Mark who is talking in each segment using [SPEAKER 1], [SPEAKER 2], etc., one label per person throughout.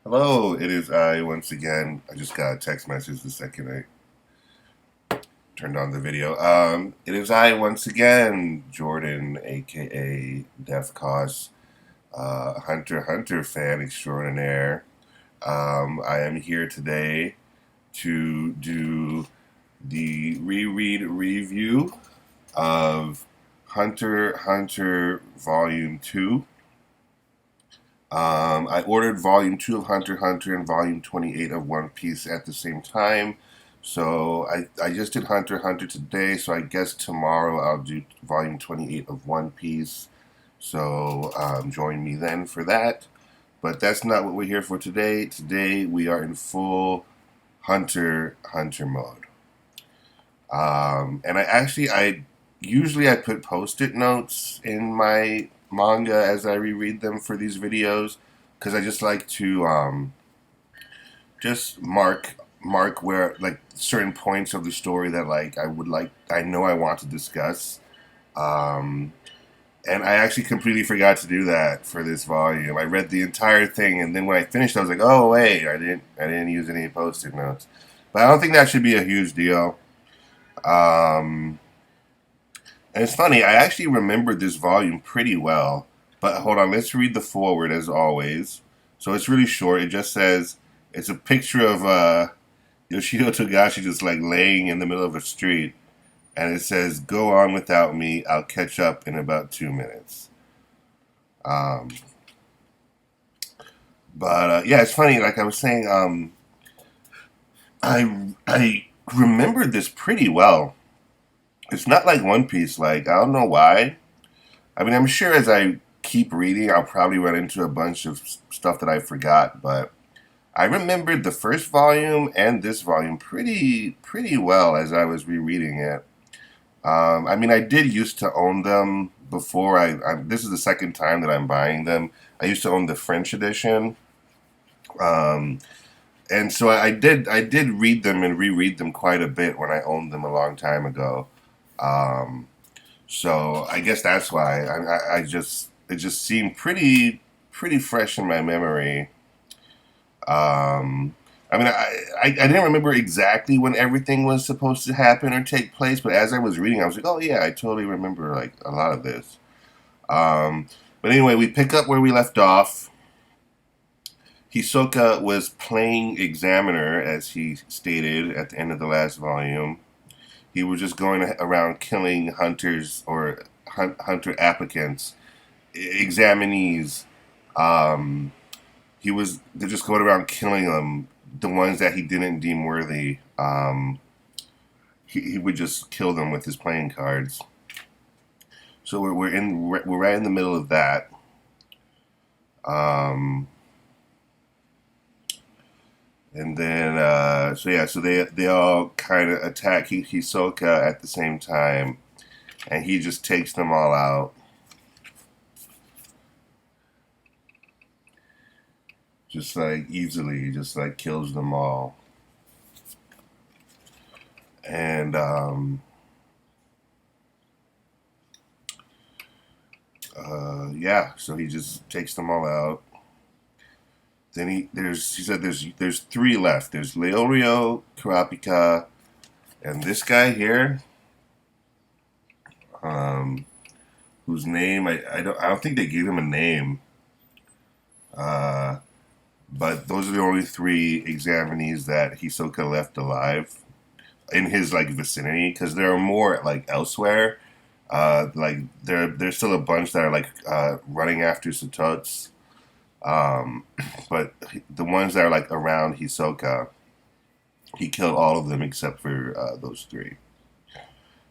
[SPEAKER 1] Hello, it is I once again. I just got a text message the second I turned on the video. It is I once again, Jordan, aka Death Cause, Hunter x Hunter fan extraordinaire. I am here today to do the reread review of Hunter x Hunter Volume 2. I ordered Volume 2 of Hunter x Hunter and Volume 28 of One Piece at the same time. So I just did Hunter x Hunter today, so I guess tomorrow I'll do Volume 28 of One Piece. So join me then for that. But that's not what we're here for today. Today we are in full Hunter x Hunter mode. And I usually I put post-it notes in my manga as I reread them for these videos because I just like to just mark where like certain points of the story that I know I want to discuss. Um, and I actually completely forgot to do that for this volume. I read the entire thing, and then when I finished, I was like, "Oh wait, I didn't use any post-it notes." But I don't think that should be a huge deal. Um, And it's funny, I actually remembered this volume pretty well. But hold on, let's read the foreword as always. So it's really short. It just says it's a picture of Yoshio Togashi just like laying in the middle of a street. And it says, "Go on without me. I'll catch up in about 2 minutes." Um, but yeah, it's funny. Like I was saying, I remembered this pretty well. It's not like One Piece. Like I don't know why. I mean, I'm sure as I keep reading, I'll probably run into a bunch of stuff that I forgot, but I remembered the first volume and this volume pretty well as I was rereading it. I mean, I did used to own them before. This is the second time that I'm buying them. I used to own the French edition, um, and so I did read them and reread them quite a bit when I owned them a long time ago. Um, So I guess that's why I just it just seemed pretty fresh in my memory. Um, I mean, I didn't remember exactly when everything was supposed to happen or take place, but as I was reading, I was like, oh yeah, I totally remember like a lot of this. But anyway, we pick up where we left off. Hisoka was playing examiner, as he stated at the end of the last volume. He was just going around killing hunters or hunter applicants, examinees. Um, they're just going around killing them. The ones that he didn't deem worthy, he would just kill them with his playing cards. So we're right in the middle of that. Um, and then so they all kind of attack Hisoka at the same time, and he just takes them all out. Just like easily, just like kills them all. And yeah, so he just takes them all out. Then he said there's three left. There's Leorio, Kurapika, and this guy here, um, whose name I don't think they gave him a name. Uh, but those are the only three examinees that Hisoka left alive in his like vicinity, because there are more like elsewhere. Like there's still a bunch that are like running after Satots. Um, but the ones that are like around Hisoka, he killed all of them except for those three.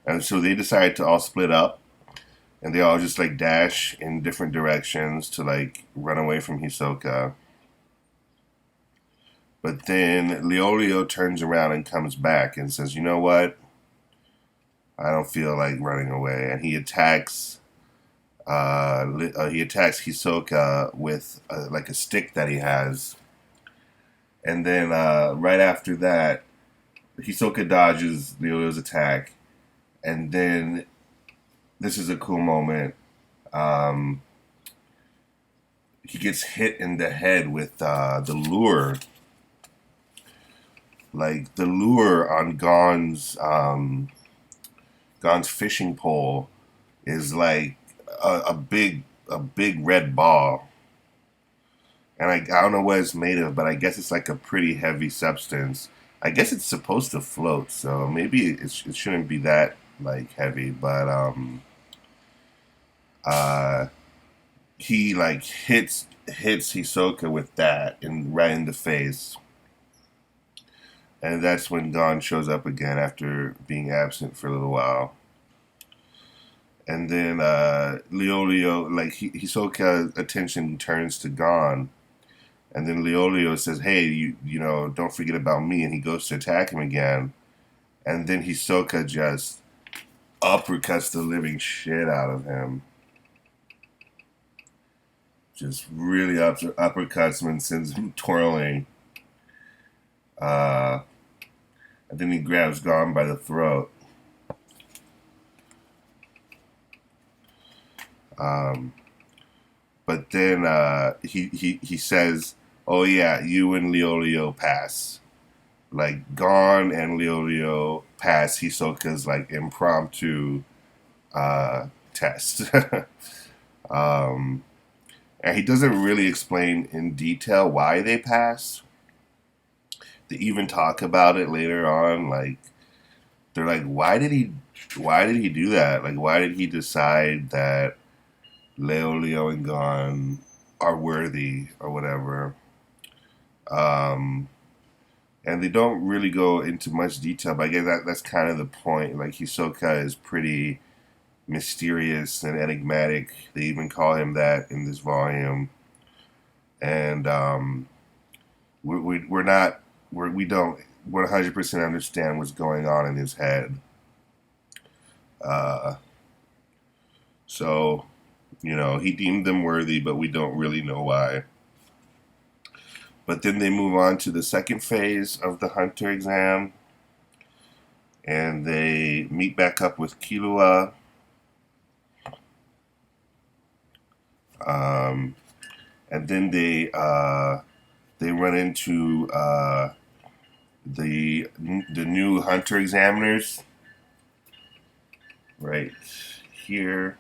[SPEAKER 1] And so they decided to all split up, and they all just like dash in different directions to like run away from Hisoka. But then Leolio turns around and comes back and says, "You know what? I don't feel like running away." And he attacks Hisoka with like a stick that he has. And then right after that, Hisoka dodges Leolio's attack. And then this is a cool moment. Um, he gets hit in the head with the lure, like the lure on Gon's fishing pole is like a big red ball, and I don't know what it's made of, but I guess it's like a pretty heavy substance. I guess it's supposed to float, so maybe it shouldn't be that like heavy, but uh, he like hits Hisoka with that and right in the face, and that's when Gon shows up again after being absent for a little while. And then Leolio, like Hisoka's attention turns to Gon, and then Leolio says, "Hey, you know, don't forget about me." And he goes to attack him again, and then Hisoka just uppercuts the living shit out of him. Just really uppercuts him and sends him twirling. Uh, and then he grabs Gon by the throat. Um, but then he says, "Oh yeah, you and Leolio pass." Like Gon and Leolio pass Hisoka's like impromptu test. um, and he doesn't really explain in detail why they pass. They even talk about it later on. Like they're like, why did he do that? Like why did he decide that Leo and Gon are worthy or whatever? Um, and they don't really go into much detail, but I guess that's kind of the point. Like Hisoka is pretty mysterious and enigmatic. They even call him that in this volume, and we're not we don't 100% understand what's going on in his head. Uh, so he deemed them worthy, but we don't really know why. But then they move on to the second phase of the Hunter exam, and they meet back up with Killua. Um, and then they run into the new Hunter examiners right here.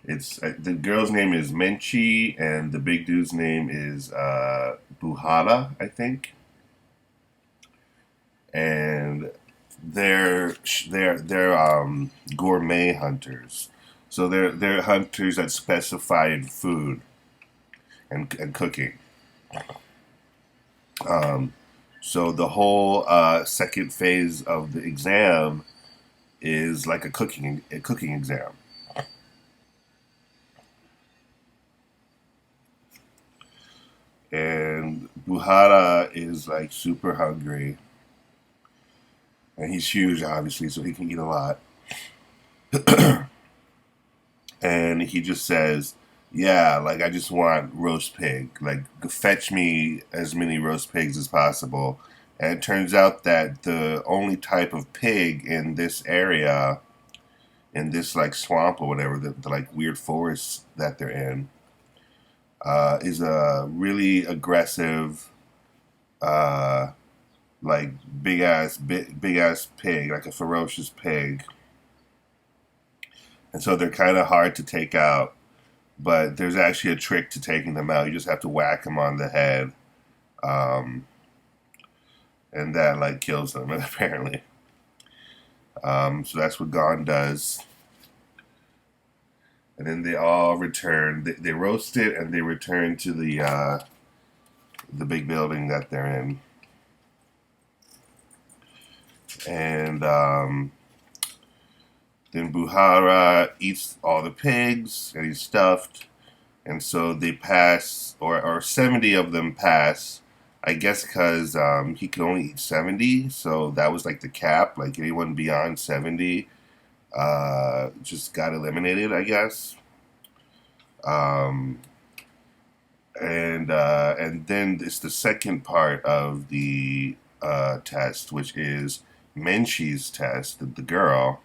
[SPEAKER 1] It's the girl's name is Menchi, and the big dude's name is Buhara, I think. And they're gourmet hunters, so they're hunters that specify food and cooking. Um, so the whole second phase of the exam is like a cooking exam. And Buhara is like super hungry, and he's huge, obviously, so he can eat a lot. And he just says, "Yeah, like I just want roast pig. Like fetch me as many roast pigs as possible." And it turns out that the only type of pig in this area, in this like swamp or whatever, the like weird forest that they're in, is a really aggressive, uh, like big ass pig, like a ferocious pig. And so they're kind of hard to take out. But there's actually a trick to taking them out. You just have to whack them on the head, um, and that like kills them apparently. So that's what Gon does. And then they all return. They roast it and they return to the big building that they're in. And then Buhara eats all the pigs and he's stuffed. And so they pass, or 70 of them pass. I guess because he could only eat 70, so that was like the cap. Like anyone beyond 70 just got eliminated, I guess. Um, and then it's the second part of the test, which is Menchie's test, the girl,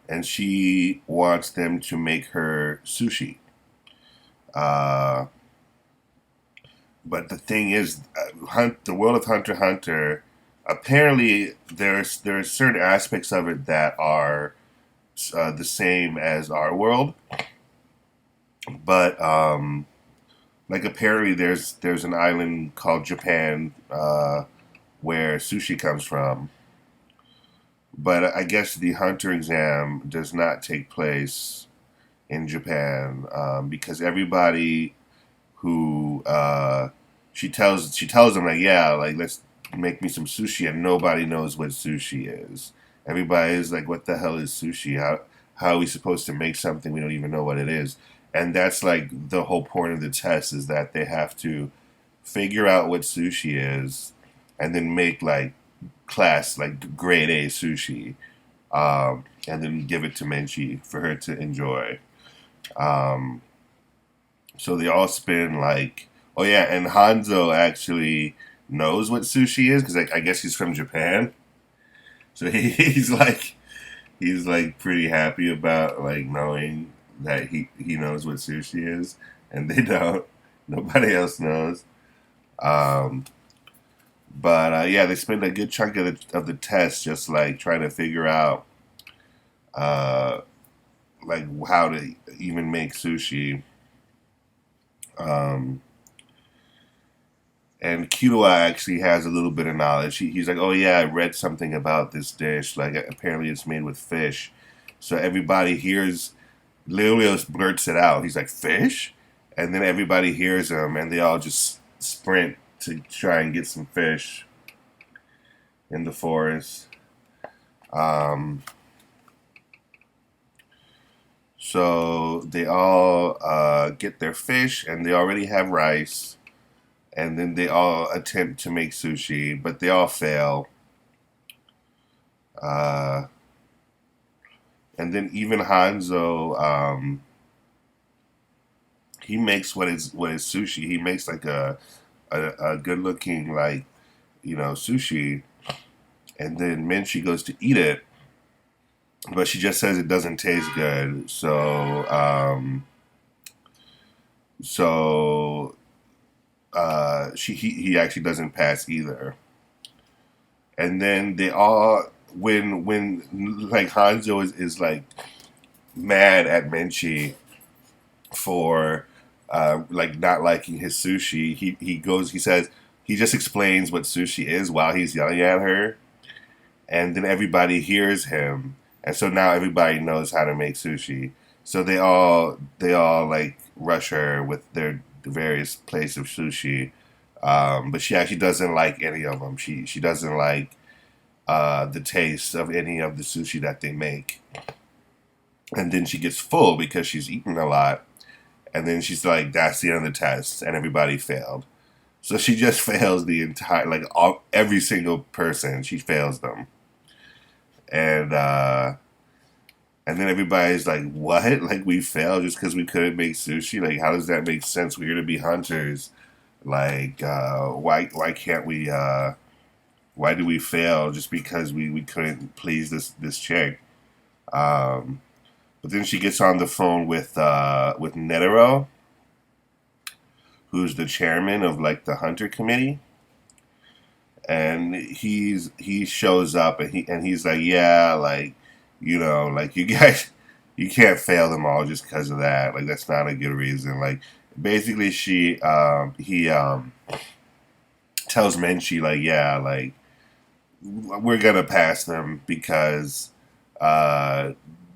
[SPEAKER 1] and she wants them to make her sushi. Uh, but the thing is, the world of Hunter x Hunter. Apparently, there's certain aspects of it that are the same as our world, but like apparently there's an island called Japan where sushi comes from. But I guess the hunter exam does not take place in Japan because everybody who she tells them like, yeah, like, let's make me some sushi, and nobody knows what sushi is. Everybody is like, what the hell is sushi? How are we supposed to make something we don't even know what it is? And that's like the whole point of the test, is that they have to figure out what sushi is, and then make like class like grade A sushi, and then give it to Menchi for her to enjoy. Um, so they all spend like, oh yeah, and Hanzo actually knows what sushi is because like, I guess he's from Japan, so he's like pretty happy about like knowing that he knows what sushi is, and they don't. Nobody else knows. Um, but yeah, they spend a good chunk of the test just like trying to figure out uh, like how to even make sushi. Um, and Killua actually has a little bit of knowledge. He's like, oh yeah, I read something about this dish. Like apparently it's made with fish. So everybody hears. Leo blurts it out. He's like, fish? And then everybody hears him, and they all just sprint to try and get some fish in the forest. Um, so they all get their fish, and they already have rice. And then they all attempt to make sushi, but they all fail. Uh, and then even Hanzo, he makes what is sushi. He makes like a good looking like sushi, and then Menchi goes to eat it, but she just says it doesn't taste good. So he actually doesn't pass either. And then they all when like Hanzo is like mad at Menchi for like not liking his sushi. He says he just explains what sushi is while he's yelling at her, and then everybody hears him, and so now everybody knows how to make sushi. So they all like rush her with their various plates of sushi, but she actually doesn't like any of them. She doesn't like the taste of any of the sushi that they make, and then she gets full because she's eaten a lot, and then she's like, "That's the end of the test," and everybody failed. So she just fails the entire every single person. She fails them, and and then everybody's like, "What? Like we failed just because we couldn't make sushi? Like how does that make sense? We're gonna be hunters. Like why can't we? Why do we fail just because we couldn't please this chick?" Um, but then she gets on the phone with Netero, who's the chairman of like the hunter committee, and he shows up, and he's like, yeah, like like you guys, you can't fail them all just because of that. Like that's not a good reason. Like basically, he tells Menchi like, yeah, like we're gonna pass them because uh,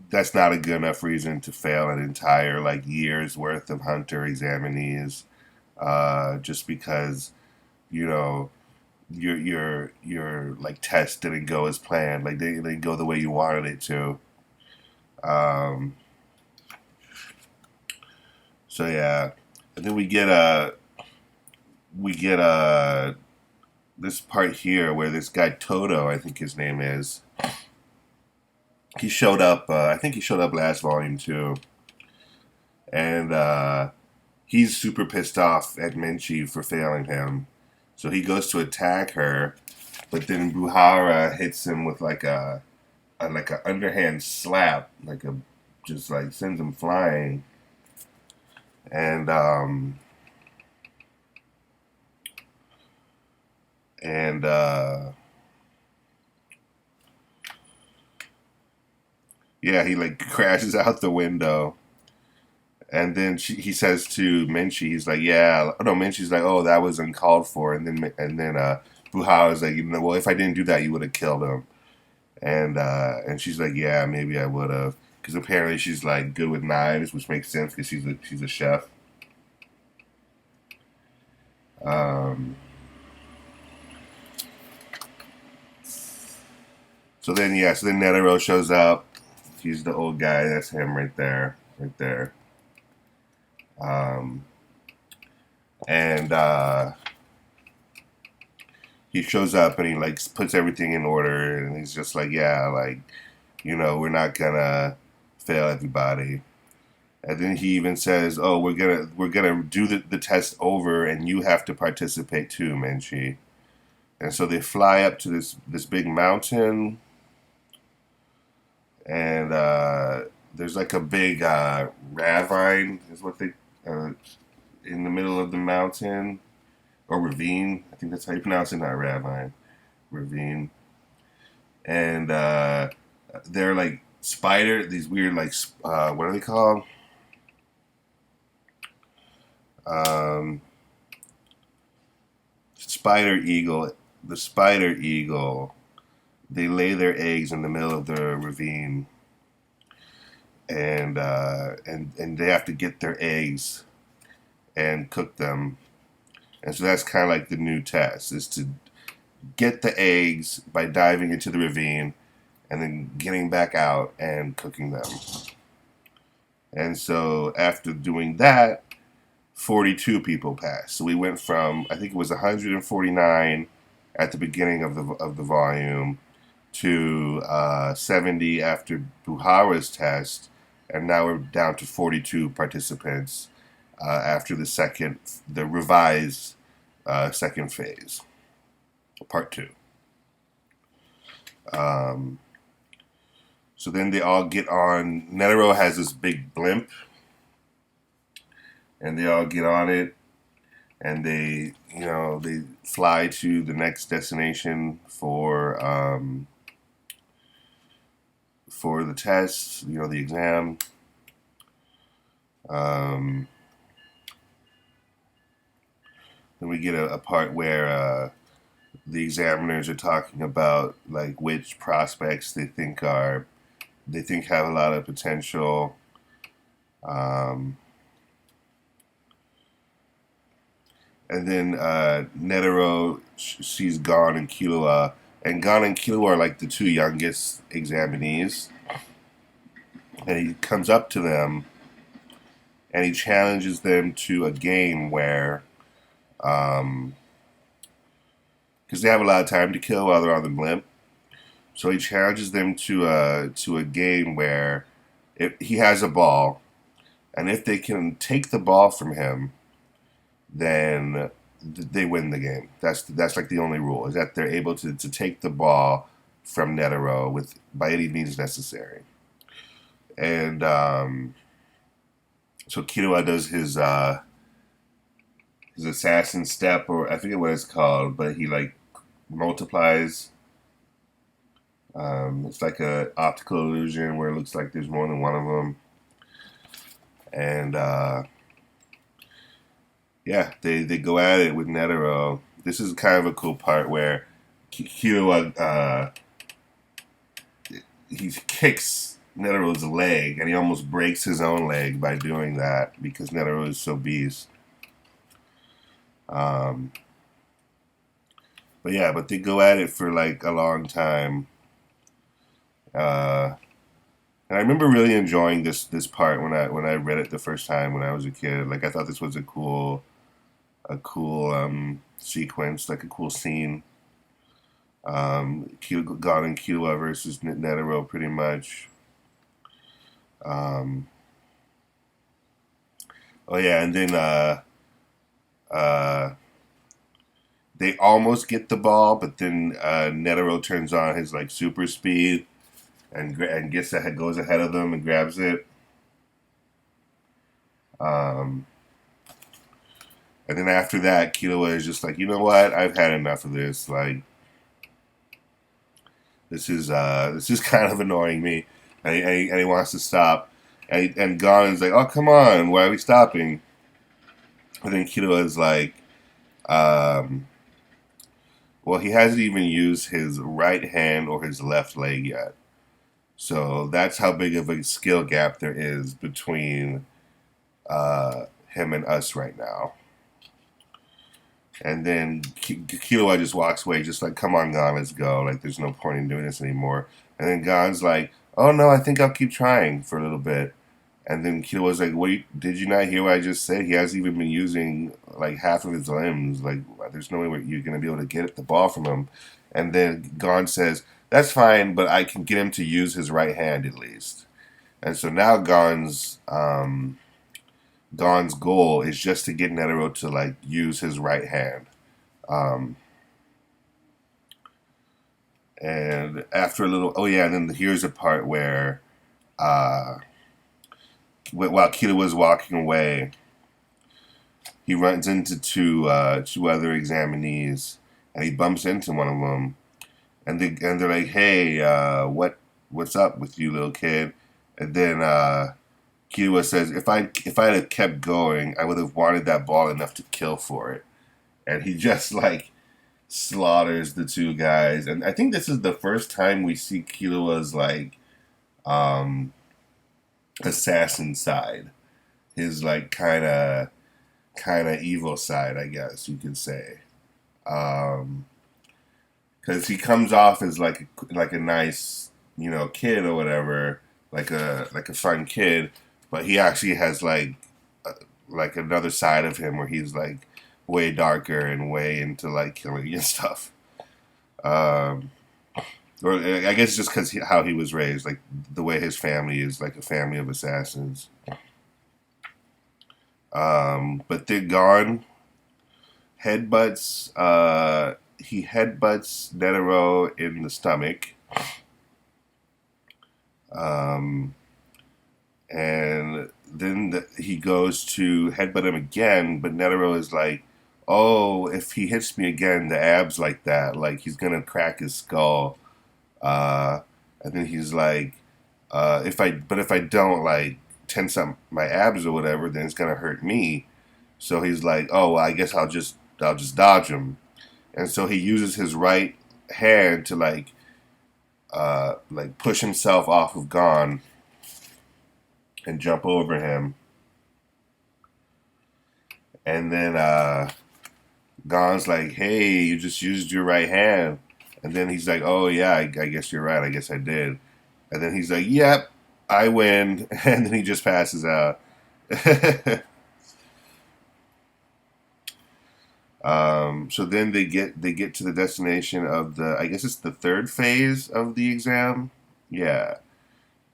[SPEAKER 1] that's not a good enough reason to fail an entire like year's worth of hunter examinees, just because you know your like test didn't go as planned. Like they didn't go the way you wanted it to. Um, so yeah, and then we get this part here where this guy Toto, I think his name is. He showed up. I think he showed up last volume too, and he's super pissed off at Menchi for failing him. So he goes to attack her, but then Buhara hits him with like a underhand slap, like a just like sends him flying. and and yeah, he like crashes out the window. And then he says to Menchie, he's like, "Yeah, no." Menchie's like, "Oh, that was uncalled for." And then Buhao is like, "Well, if I didn't do that, you would have killed him." And she's like, "Yeah, maybe I would have," because apparently she's like good with knives, which makes sense because she's a chef. Um, so then Netero shows up. He's the old guy. That's him right there, right there. Um, and he shows up and he like puts everything in order, and he's just like, "Yeah, like, we're not gonna fail everybody." And then he even says, "Oh, we're gonna do the test over, and you have to participate too, Menchie." And so they fly up to this big mountain, and there's like a big ravine, is what they uh, in the middle of the mountain, or ravine. I think that's how you pronounce it, not ravine, ravine. And they're like these weird like what are they called? Um, spider eagle. The spider eagle. They lay their eggs in the middle of the ravine, and they have to get their eggs and cook them. And so that's kind of like the new test, is to get the eggs by diving into the ravine and then getting back out and cooking them. And so after doing that, 42 people passed. So we went from, I think it was 149 at the beginning of the volume to 70 after Buhara's test, and now we're down to 42 participants after the revised second phase, part two. Um, so then they all get on. Netero has this big blimp, and they all get on it, and they fly to the next destination for the test, the exam. Um, then we get a part where the examiners are talking about like which prospects they think have a lot of potential. Um, and then Netero sees Gon and Killua, and Gon and Killua are like the two youngest examinees, and he comes up to them and he challenges them to a game where, because they have a lot of time to kill while they're on the blimp, so he challenges them to a game where he has a ball, and if they can take the ball from him, then they win the game. That's like the only rule, is that they're able to take the ball from Netero with by any means necessary. And so Killua does his assassin step, or I forget what it's called, but he like multiplies. It's like a optical illusion where it looks like there's more than one of them, and yeah, they go at it with Netero. This is kind of a cool part where Killua he kicks Netero's leg, and he almost breaks his own leg by doing that because Netero is so beast. Um, but they go at it for like a long time. Uh, and I remember really enjoying this part when I read it the first time when I was a kid. Like I thought this was a cool sequence, like a cool scene. God and Killua versus Netero, pretty much. Um, oh yeah, and then uh, they almost get the ball, but then Netero turns on his like super speed and goes ahead of them and grabs it. And then after that, Killua is just like, you know what? I've had enough of this. Like, this is kind of annoying me, and he wants to stop. And Gon is like, oh come on, why are we stopping? And then Killua is like, um, well, he hasn't even used his right hand or his left leg yet. So that's how big of a skill gap there is between him and us right now. And then Killua just walks away, just like, come on, Gon, let's go. Like, there's no point in doing this anymore. And then Gon's like, oh no, I think I'll keep trying for a little bit. And then Killua's like, wait, did you not hear what I just said? He hasn't even been using like half of his limbs. Like, there's no way you're going to be able to get the ball from him. And then Gon says, that's fine, but I can get him to use his right hand at least. And so now Gon's goal is just to get Netero to like use his right hand. Um, and after a little, oh yeah, and then here's a part where uh, while Kira was walking away, he runs into two other examinees, and he bumps into one of them, and they're like, "Hey, what's up with you, little kid?" And then Kira says, "If I had kept going, I would have wanted that ball enough to kill for it." And he just like slaughters the two guys, and I think this is the first time we see Killua's like um, assassin side, his like kind of evil side, I guess you could say, because he comes off as like a nice kid or whatever, like a fun kid, but he actually has like another side of him where he's like way darker and way into like killing and stuff. Um, or I guess just because how he was raised, like the way his family is like a family of assassins. But they're gone. He headbutts Netero in the stomach. Um, and then he goes to headbutt him again, but Netero is like, "Oh, if he hits me again, the abs like that, like he's gonna crack his skull." Uh, and then he's like, if I don't like tense up my abs or whatever, then it's gonna hurt me." So he's like, "Oh, well, I guess I'll just dodge him." And so he uses his right hand to like push himself off of Gon and jump over him. And then Gon's like, "Hey, you just used your right hand." And then he's like, "Oh yeah, I guess you're right. I guess I did." And then he's like, "Yep, I win." And then he just passes out. So then they get to the destination of the, I guess it's the third phase of the exam. Yeah.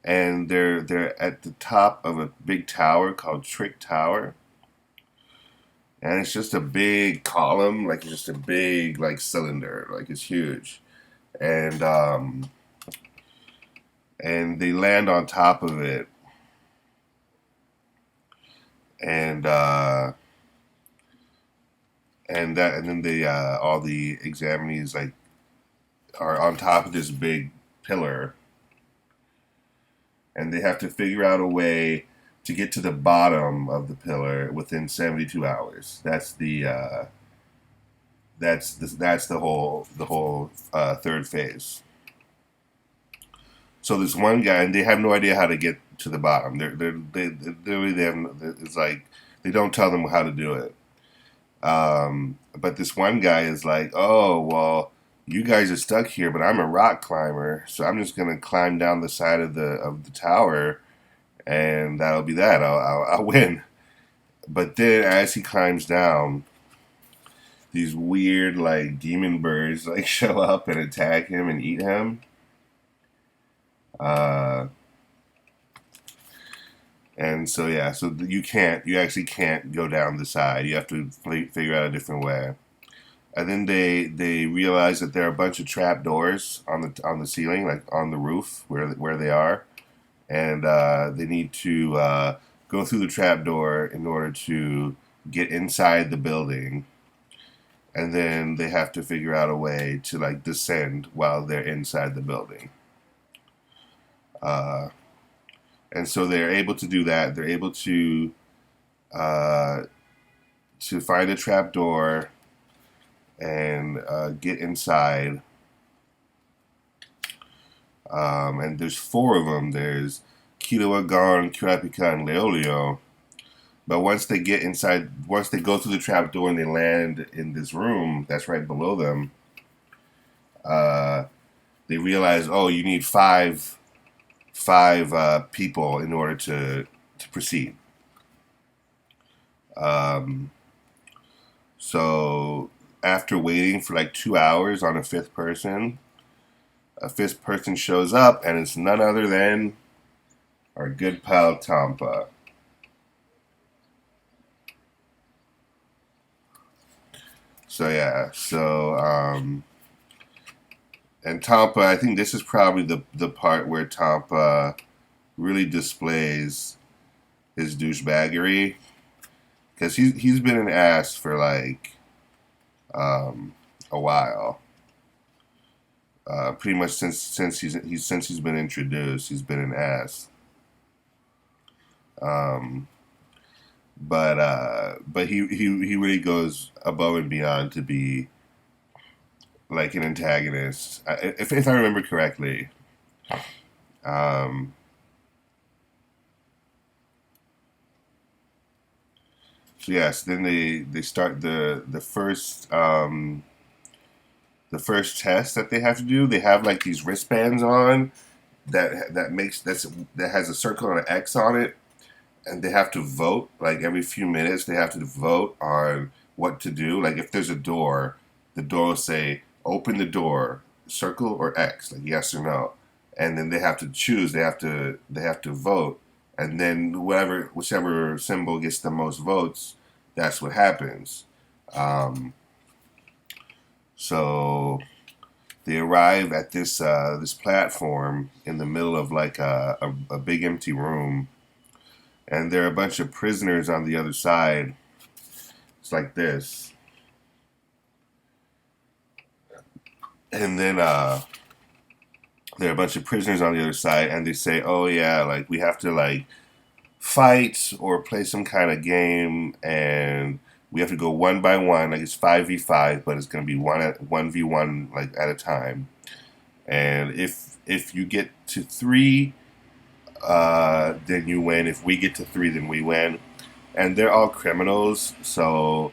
[SPEAKER 1] And they're at the top of a big tower called Trick Tower. And it's just a big column, like it's just a big like cylinder, like it's huge. And and they land on top of it, and and then they all the examinees like are on top of this big pillar, and they have to figure out a way to get to the bottom of the pillar within 72 hours. That's the whole third phase. So this one guy, and they have no idea how to get to the bottom. They have, it's like they don't tell them how to do it. But this one guy is like, oh well, you guys are stuck here, but I'm a rock climber, so I'm just gonna climb down the side of the tower, and that'll be that. I'll win. But then as he climbs down, these weird like demon birds like show up and attack him and eat him. Uh, and so yeah, so you actually can't go down the side. You have to figure out a different way. And then they realize that there are a bunch of trap doors on the ceiling, like on the roof where they are, and they need to go through the trap door in order to get inside the building, and then they have to figure out a way to like descend while they're inside the building. Uh, and so they're able to do that. They're able uh, to find a trap door and get inside. And there's four of them. There's Killua, Gon, Kurapika, and Leolio. But once they get inside, once they go through the trap door and they land in this room that's right below them, uh, they realize, oh, you need five people in order to proceed. Um, so after waiting for like 2 hours on a fifth person shows up, and it's none other than our good pal Tampa. So yeah, and Tampa, I think this is probably the part where Tampa really displays his douchebaggery, because he's been an ass for like a while. Pretty much since he's been introduced, he's been an ass. Um, but he really goes above and beyond to be like an antagonist, if I remember correctly. Um, so yes, then they start the first test that they have to do. They have like these wristbands on that has a circle and an X on it, and they have to vote like every few minutes. They have to vote on what to do. Like if there's a door, the door will say open the door, circle or X, like yes or no, and then they have to choose. They have to vote, and then whichever symbol gets the most votes, that's what happens. Um, so they arrive at this platform in the middle of like a big empty room, and there are a bunch of prisoners on the other side. It's like this, and then there are a bunch of prisoners on the other side, and they say, "Oh yeah, like we have to like fight or play some kind of game, and we have to go one by one. Like it's 5v5, but it's gonna be 1v1 like at a time. And if you get to three, then you win. If we get to three, then we win. And they're all criminals, so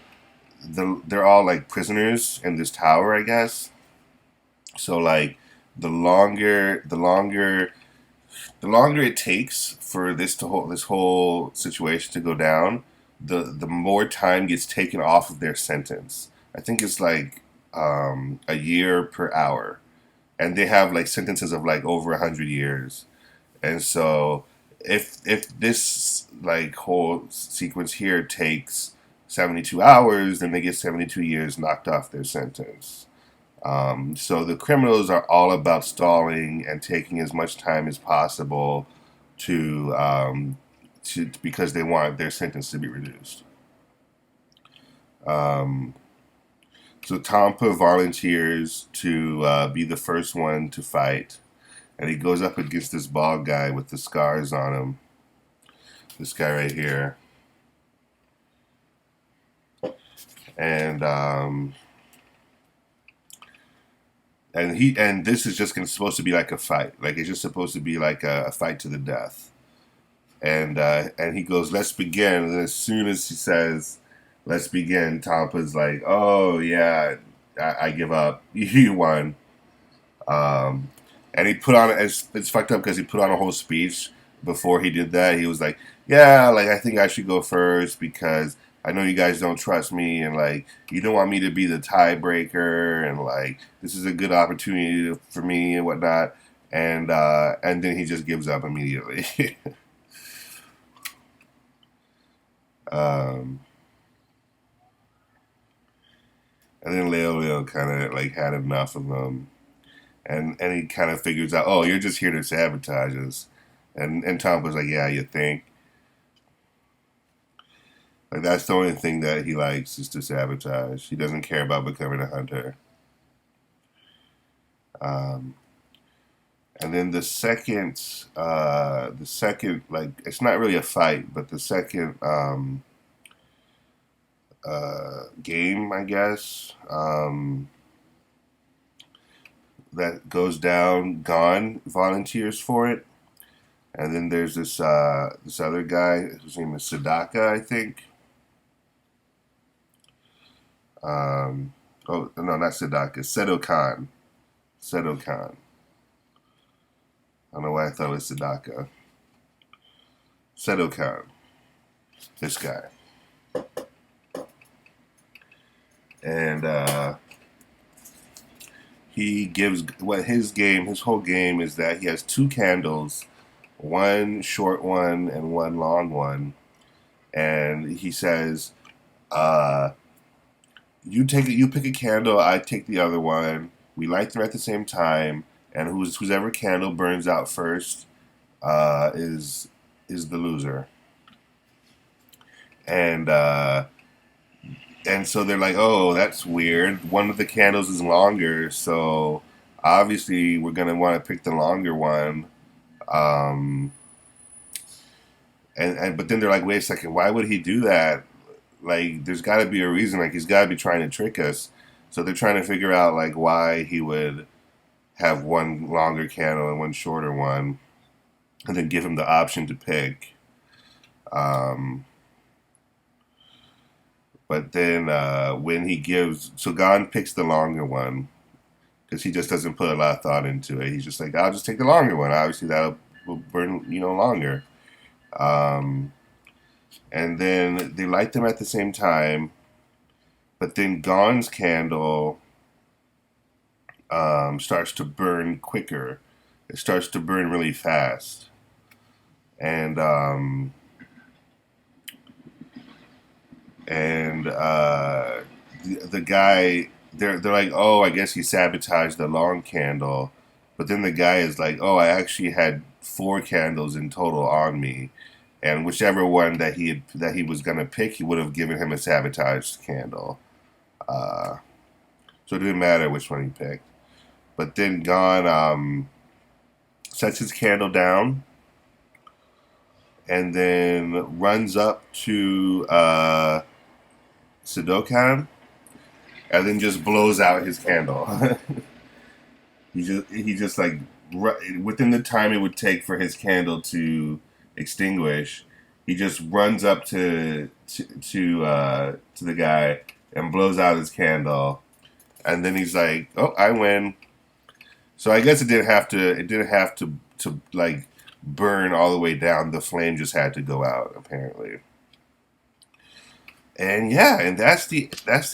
[SPEAKER 1] they're all like prisoners in this tower, I guess. So like the longer it takes for this whole situation to go down, the more time gets taken off of their sentence. I think it's like a year per hour, and they have like sentences of like over 100 years. And so if this like whole sequence here takes 72 hours, then they get 72 years knocked off their sentence. So the criminals are all about stalling and taking as much time as possible to because they want their sentence to be reduced. Um, so Tampa volunteers to be the first one to fight, and he goes up against this bald guy with the scars on him. This guy right here, and and this is just supposed to be like a fight. Like it's just supposed to be like a fight to the death. And he goes, "Let's begin." And as soon as he says, "Let's begin," Tampa's like, "Oh yeah, I give up. You won." Um, and he put on it's fucked up because he put on a whole speech before he did that. He was like, "Yeah, like I think I should go first because I know you guys don't trust me, and like you don't want me to be the tiebreaker, and like this is a good opportunity for me and whatnot." And then he just gives up immediately. um, and then Leo kind of like had enough of him, and he kind of figures out, "Oh, you're just here to sabotage us." And Tom was like, "Yeah, you think?" Like that's the only thing that he likes is to sabotage. He doesn't care about becoming a hunter. Um, and then the second, like it's not really a fight, but the second game, I guess, that goes down. Gon volunteers for it, and then there's this other guy. His name is Sadaka, I think. Um, oh no, not Sadaka. Seto Khan. Seto Khan. I don't know why I thought it was Sadaka. Seto Khan. This guy. And he gives what his whole game is that he has two candles, one short one and one long one, and he says, uh, "You take it. You pick a candle. I take the other one. We light them at the same time, and whoever candle burns out first is the loser." And so they're like, "Oh, that's weird. One of the candles is longer, so obviously we're gonna want to pick the longer one." Um, and but then they're like, "Wait a second. Why would he do that? Like, there's got to be a reason. Like, he's got to be trying to trick us." So they're trying to figure out like why he would have one longer candle and one shorter one, and then give him the option to pick. Um, but then when he gives, so Gon picks the longer one because he just doesn't put a lot of thought into it. He's just like, "I'll just take the longer one. Obviously, will burn, longer." Um, and then they light them at the same time, but then Gon's candle starts to burn quicker. It starts to burn really fast, and the guy, they're like, "Oh, I guess he sabotaged the long candle," but then the guy is like, "Oh, I actually had four candles in total on me, and whichever one that he was gonna pick, he would have given him a sabotaged candle. Uh, so it didn't matter which one he picked." But then Gon sets his candle down and then runs up to Sudokan and then just blows out his candle. He just like within the time it would take for his candle to extinguish, he just runs up to the guy and blows out his candle, and then he's like, "Oh, I win." So I guess it didn't have to. It didn't have to like burn all the way down. The flame just had to go out, apparently. And yeah, and that's it. That's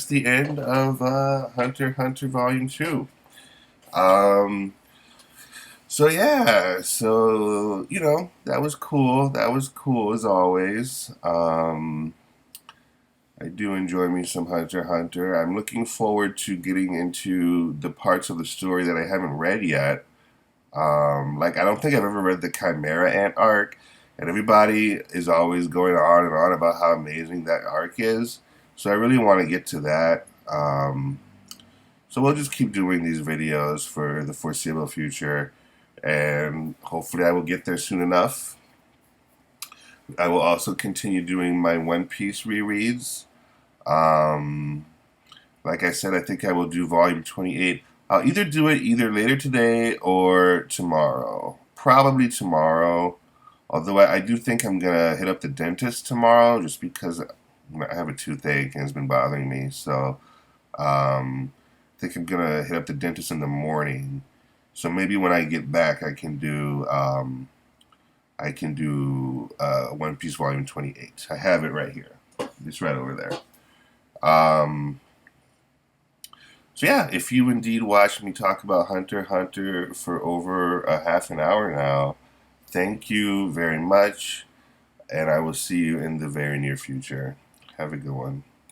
[SPEAKER 1] the end of Hunter x Hunter Volume 2. Um, so yeah, so that was cool. That was cool as always. I do enjoy me some Hunter x Hunter. I'm looking forward to getting into the parts of the story that I haven't read yet. Like I don't think I've ever read the Chimera Ant arc, and everybody is always going on and on about how amazing that arc is. So I really want to get to that. So we'll just keep doing these videos for the foreseeable future, and hopefully I will get there soon enough. I will also continue doing my One Piece rereads. Um, like I said, I think I will do Volume 28. I'll either do it either later today or tomorrow. Probably tomorrow. Although I do think I'm going to hit up the dentist tomorrow just because I have a toothache and it's been bothering me. So I think I'm going to hit up the dentist in the morning. So maybe when I get back I can do One Piece Volume 28. I have it right here. It's right over there. So yeah, if you indeed watched me talk about Hunter x Hunter for over a half an hour now, thank you very much, and I will see you in the very near future. Have a good one.